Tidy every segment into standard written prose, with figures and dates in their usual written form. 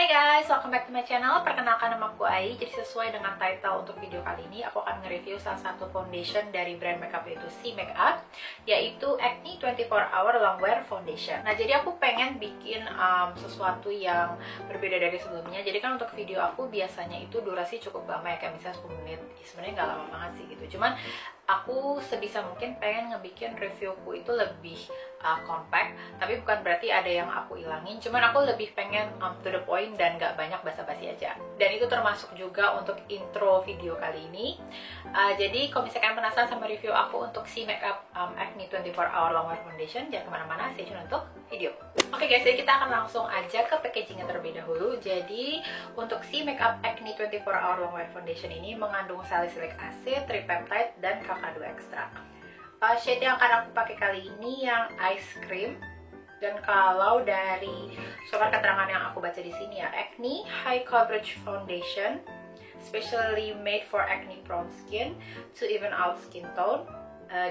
Hai guys, welcome back to my channel. Perkenalkan, nama aku Ai. Jadi sesuai dengan title untuk video kali ini, aku akan nge-review salah satu foundation dari brand makeup yaitu C Makeup, yaitu Acne 24 Hour Longwear Foundation. Nah, jadi aku pengen bikin sesuatu yang berbeda dari sebelumnya. Jadi kan untuk video aku biasanya itu durasi cukup lama ya, kayak misalnya 10 menit. Sebenarnya nggak lama banget sih gitu. Cuman aku sebisa mungkin pengen ngebikin reviewku itu lebih compact, tapi bukan berarti ada yang aku ilangin. Cuman aku lebih pengen to the point dan gak banyak basa-basi aja. Dan itu termasuk juga untuk intro video kali ini. Jadi kalau misalkan penasaran sama review aku untuk C Makeup Acne 24 Hour Longwear Foundation, jangan kemana-mana, stay tune untuk video. Oke guys, jadi kita akan langsung aja ke packagingnya terlebih dahulu. Jadi untuk C Makeup Acne 24 Hour Longwear Foundation ini mengandung salicylic acid, tripeptide, dan kakadu extract. Shade yang akan aku pakai kali ini yang ice cream. Dan kalau dari surat keterangan yang aku baca di sini ya, Acne High Coverage Foundation, specially made for acne prone skin to even out skin tone,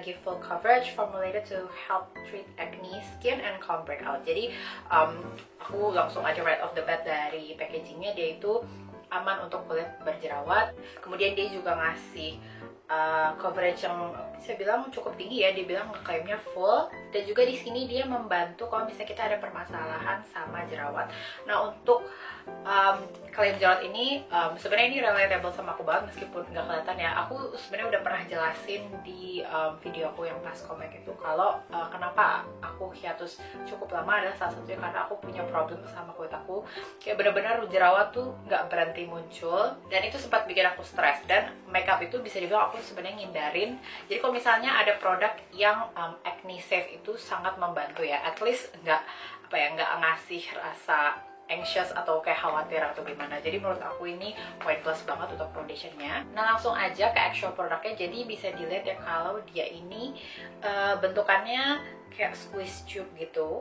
give full coverage, formulated to help treat acne skin and calm breakout. Jadi aku langsung aja right off the bat dari packagingnya, dia itu aman untuk kulit berjerawat. Kemudian dia juga ngasih coverage yang saya bilang cukup tinggi ya, dia bilang klaimnya full, dan juga di sini dia membantu kalau misalnya kita ada permasalahan sama jerawat. Nah, untuk klaim jerawat ini sebenarnya ini relatable sama aku banget meskipun nggak kelihatan ya. Aku sebenarnya udah pernah jelasin di video aku yang pas comeback itu kalau kenapa aku hiatus cukup lama adalah salah satunya karena aku punya problem sama kulit aku, kayak bener-bener jerawat tuh nggak berhenti muncul, dan itu sempat bikin aku stres. Dan makeup itu bisa dibilang aku sebenarnya ngindarin. Jadi kalau misalnya ada produk yang acne safe itu sangat membantu ya, at least nggak ngasih rasa anxious atau kayak khawatir atau gimana. Jadi menurut aku ini poin plus banget untuk foundationnya. Nah, langsung aja ke actual produknya. Jadi bisa dilihat ya kalau dia ini bentukannya kayak squeeze tube gitu.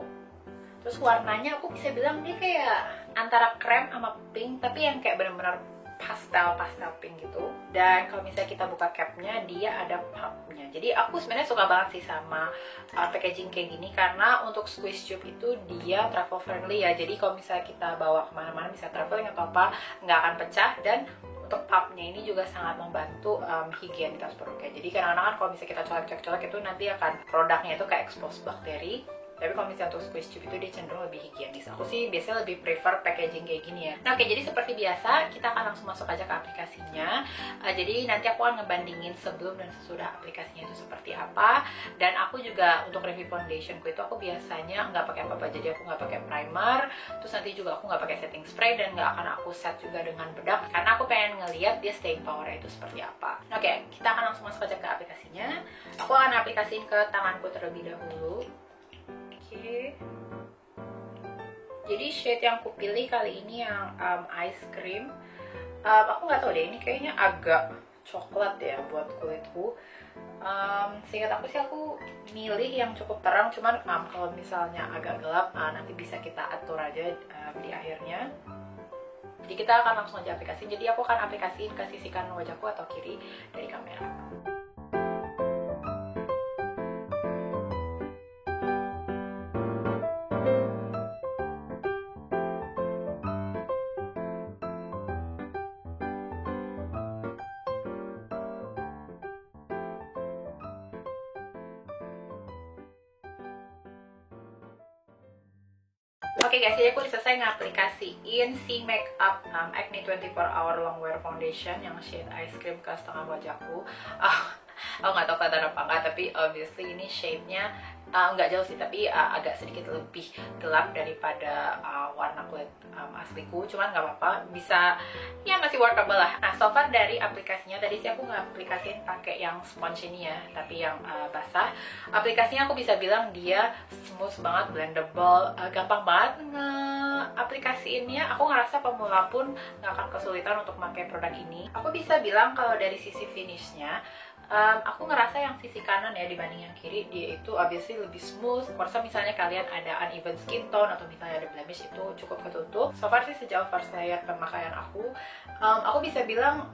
Terus warnanya aku bisa bilang dia kayak antara krem sama pink, tapi yang kayak bener-bener pastel pink gitu. Dan kalau misalnya kita buka capnya, dia ada puffnya. Jadi aku sebenarnya suka banget sih sama packaging kayak gini, karena untuk squeeze tube itu dia travel friendly ya. Jadi kalau misalnya kita bawa kemana-mana, bisa traveling atau apa, nggak akan pecah. Dan untuk puffnya ini juga sangat membantu higienitas produknya. Jadi kadang-kadang kan kalau misalnya kita colek-colek itu nanti akan produknya itu kayak expose bakteri. Tapi kalau misalnya untuk squeeze tube itu dia cenderung lebih higienis. Aku sih biasanya lebih prefer packaging kayak gini ya. Nah, oke, jadi seperti biasa kita akan langsung masuk aja ke aplikasinya. Jadi nanti aku akan ngebandingin sebelum dan sesudah aplikasinya itu seperti apa. Dan aku juga untuk review foundationku itu aku biasanya nggak pakai apa-apa. Jadi aku nggak pakai primer. Terus nanti juga aku nggak pakai setting spray dan nggak akan aku set juga dengan bedak, karena aku pengen ngeliat dia staying powernya itu seperti apa. Nah, oke, kita akan langsung masuk aja ke aplikasinya. Aku akan aplikasiin ke tanganku terlebih dahulu. Jadi shade yang aku pilih kali ini yang ice cream. Aku nggak tahu deh, ini kayaknya agak coklat ya buat kulitku. Seingat aku sih aku milih yang cukup terang, cuman kalau misalnya agak gelap nanti bisa kita atur aja di akhirnya. Jadi kita akan langsung aja aplikasiin. Jadi aku akan aplikasiin ke sisi kanan wajahku atau kiri dari kamera. Oke guys, jadi aku udah selesai ngaplikasiin C Makeup Acne 24 Hour Longwear Foundation yang shade ice cream ke setengah wajahku. Aku nggak tahu kelihatan apa enggak, tapi obviously ini shade-nya nggak jauh sih, tapi agak sedikit lebih gelap daripada warna kulit asliku. Cuman nggak apa-apa, bisa ya, masih workable lah. Nah, so far dari aplikasinya, tadi sih aku ngaplikasiin pakai yang sponge ini ya, tapi yang basah. Aplikasinya aku bisa bilang dia smooth banget, blendable, gampang banget nge-aplikasiinnya. Aku ngerasa pemula pun nggak akan kesulitan untuk pakai produk ini. Aku bisa bilang kalau dari sisi finishnya, aku ngerasa yang sisi kanan ya dibanding yang kiri, dia itu obviously lebih smooth. Kurasa misalnya kalian ada uneven skin tone atau misalnya ada blemish, itu cukup ketutup. So far sih sejauh first layer pemakaian aku bisa bilang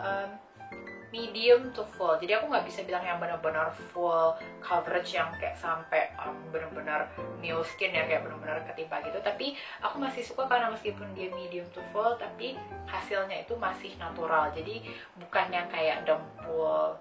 medium to full. Jadi aku nggak bisa bilang yang benar-benar full coverage yang kayak sampai benar-benar new skin ya, kayak benar-benar ketimpa gitu. Tapi aku masih suka karena meskipun dia medium to full, tapi hasilnya itu masih natural. Jadi bukan yang kayak dempul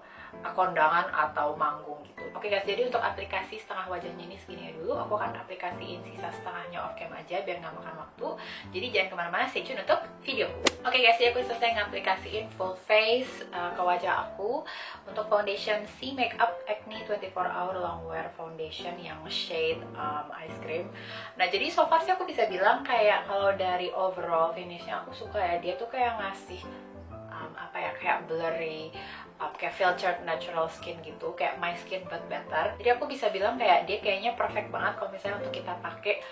kondangan atau manggung gitu. Oke guys, jadi untuk aplikasi setengah wajahnya ini segini dulu. Aku akan aplikasiin sisa setengahnya off cam aja biar nggak makan waktu. Jadi jangan kemana-mana, stay tune untuk videoku. Oke guys, jadi aku selesai ngaplikasiin full face ke wajah aku untuk foundation C Makeup Acne 24 Hour Long Wear Foundation yang shade ice cream. Nah jadi so far sih aku bisa bilang kayak kalau dari overall finishnya aku suka ya. Dia tuh kayak ngasih apa ya, kayak blurry, kayak filtered natural skin gitu, kayak my skin but better. Jadi aku bisa bilang kayak dia kayaknya perfect banget kalau misalnya untuk kita pakai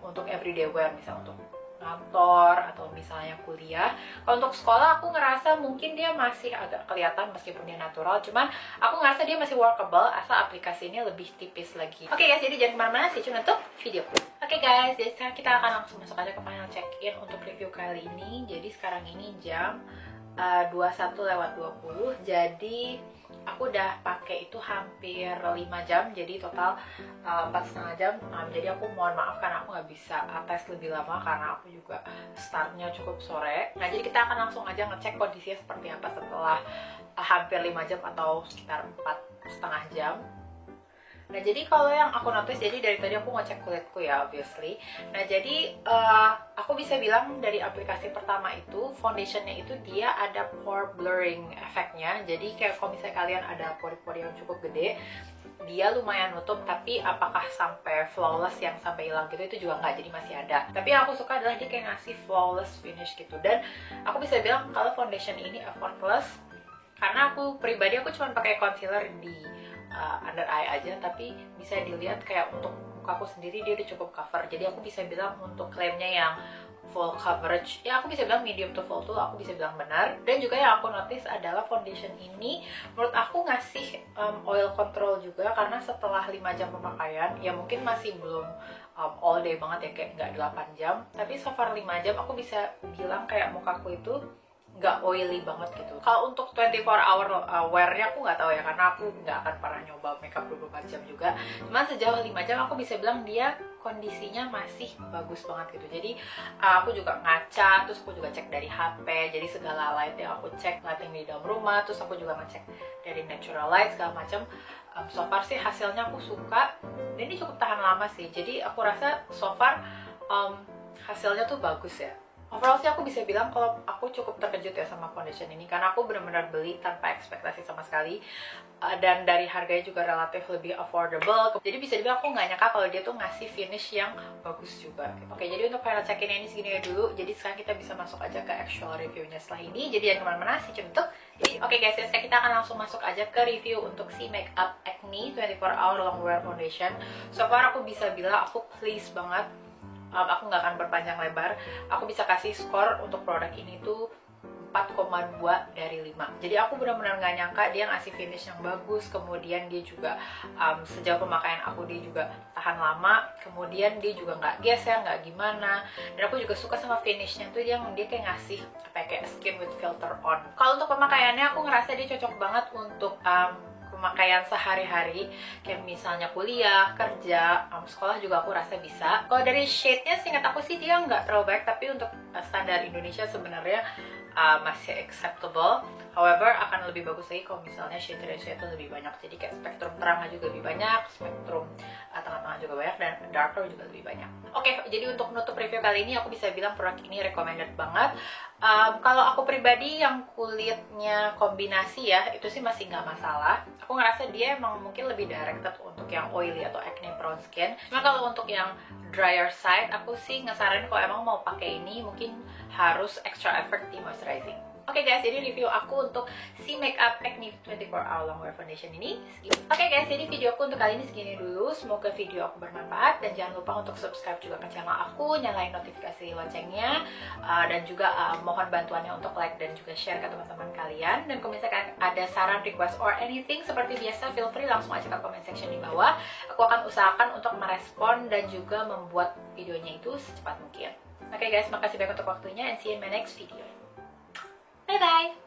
untuk everyday wear, misalnya untuk kantor atau misalnya kuliah. Kalau untuk sekolah aku ngerasa mungkin dia masih agak kelihatan meskipun dia natural, cuman aku ngerasa dia masih workable asal aplikasinya lebih tipis lagi. Oke guys, jadi jangan kemana-mana sih, cuma untuk videoku. Oke guys, jadi sekarang kita akan langsung masuk aja ke final check-in untuk review kali ini. Jadi sekarang ini jam 21:20, jadi aku udah pakai itu hampir 5 jam, jadi total 4,5 jam. Jadi aku mohon maaf karena aku nggak bisa tes lebih lama karena aku juga startnya cukup sore. Nah jadi kita akan langsung aja ngecek kondisinya seperti apa setelah hampir 5 jam atau sekitar 4,5 jam. Nah jadi kalau yang aku notice, jadi dari tadi aku ngecek kulitku ya obviously. Nah jadi aku bisa bilang dari aplikasi pertama itu foundationnya itu dia ada pore blurring efeknya. Jadi kayak kalau misalnya kalian ada pori-pori yang cukup gede, dia lumayan nutup, tapi apakah sampai flawless yang sampai hilang gitu itu juga nggak, jadi masih ada. Tapi yang aku suka adalah dia kayak ngasih flawless finish gitu. Dan aku bisa bilang kalau foundation ini effortless karena aku pribadi aku cuma pakai concealer di under eye aja, tapi bisa dilihat kayak untuk mukaku sendiri dia udah cukup cover. Jadi aku bisa bilang untuk klaimnya yang full coverage ya aku bisa bilang medium to full tuh aku bisa bilang benar. Dan juga yang aku notice adalah foundation ini menurut aku ngasih oil control juga, karena setelah 5 jam pemakaian ya mungkin masih belum all day banget ya, kayak nggak 8 jam, tapi so far 5 jam aku bisa bilang kayak mukaku itu nggak oily banget gitu. Kalau untuk 24 hour wear-nya aku nggak tahu ya, karena aku nggak akan pernah nyoba makeup 24 jam juga. Cuman sejauh 5 jam aku bisa bilang dia kondisinya masih bagus banget gitu. Jadi aku juga ngaca, terus aku juga cek dari HP, jadi segala light yang aku cek, lighting di dalam rumah, terus aku juga ngecek dari natural light segala macam. So far sih hasilnya aku suka, dan ini cukup tahan lama sih. Jadi aku rasa so far hasilnya tuh bagus ya. Overall sih aku bisa bilang kalau aku cukup terkejut ya sama foundation ini, karena aku benar-benar beli tanpa ekspektasi sama sekali, dan dari harganya juga relatif lebih affordable. Jadi bisa dibilang aku nggak nyangka kalau dia tuh ngasih finish yang bagus juga. Oke, jadi untuk final check-in ini segini dulu. Jadi sekarang kita bisa masuk aja ke actual reviewnya setelah ini. Jadi jangan kemana-mana sih untuk. Oke guys, sekarang kita akan langsung masuk aja ke review untuk si Makeup Acne 24 Hour Long Wear Foundation. So far aku bisa bilang aku pleased banget. Aku nggak akan berpanjang lebar. Aku bisa kasih skor untuk produk ini tuh 4,2 dari 5. Jadi aku benar-benar nggak nyangka dia ngasih finish yang bagus. Kemudian dia juga sejauh pemakaian aku dia juga tahan lama. Kemudian dia juga nggak geser, nggak gimana. Dan aku juga suka sama finishnya tuh dia kayak ngasih apa ya, kayak skin with filter on. Kalau untuk pemakaiannya aku ngerasa dia cocok banget untuk pemakaian sehari-hari, kayak misalnya kuliah, kerja, sekolah juga aku rasa bisa. Kalau dari shade-nya seingat aku sih dia nggak terlalu baik, tapi untuk standar Indonesia sebenarnya masih acceptable. However, akan lebih bagus lagi kalau misalnya shade ratio itu lebih banyak. Jadi kayak spektrum terangnya juga lebih banyak, spektrum tengah-tengah juga banyak, dan darker juga lebih banyak. Oke, jadi untuk menutup review kali ini aku bisa bilang produk ini recommended banget. Kalau aku pribadi yang kulitnya kombinasi ya, itu sih masih nggak masalah. Aku ngerasa dia emang mungkin lebih directed untuk yang oily atau acne prone skin. Cuma kalau untuk yang drier side, aku sih ngesaranin kalau emang mau pakai ini mungkin harus extra effort di moisturizing. Oke guys, jadi review aku untuk si Makeup Acne 24 Hour Long Wear Foundation ini segini. Oke guys, jadi video aku untuk kali ini segini dulu. Semoga video aku bermanfaat, dan jangan lupa untuk subscribe juga ke channel aku, nyalain notifikasi loncengnya, dan juga mohon bantuannya untuk like dan juga share ke teman-teman kalian. Dan kalau misalkan ada saran, request, or anything, seperti biasa feel free langsung aja ke comment section di bawah. Aku akan usahakan untuk merespon dan juga membuat videonya itu secepat mungkin. Oke guys, makasih banyak untuk waktunya, and see you in my next video. Bye-bye!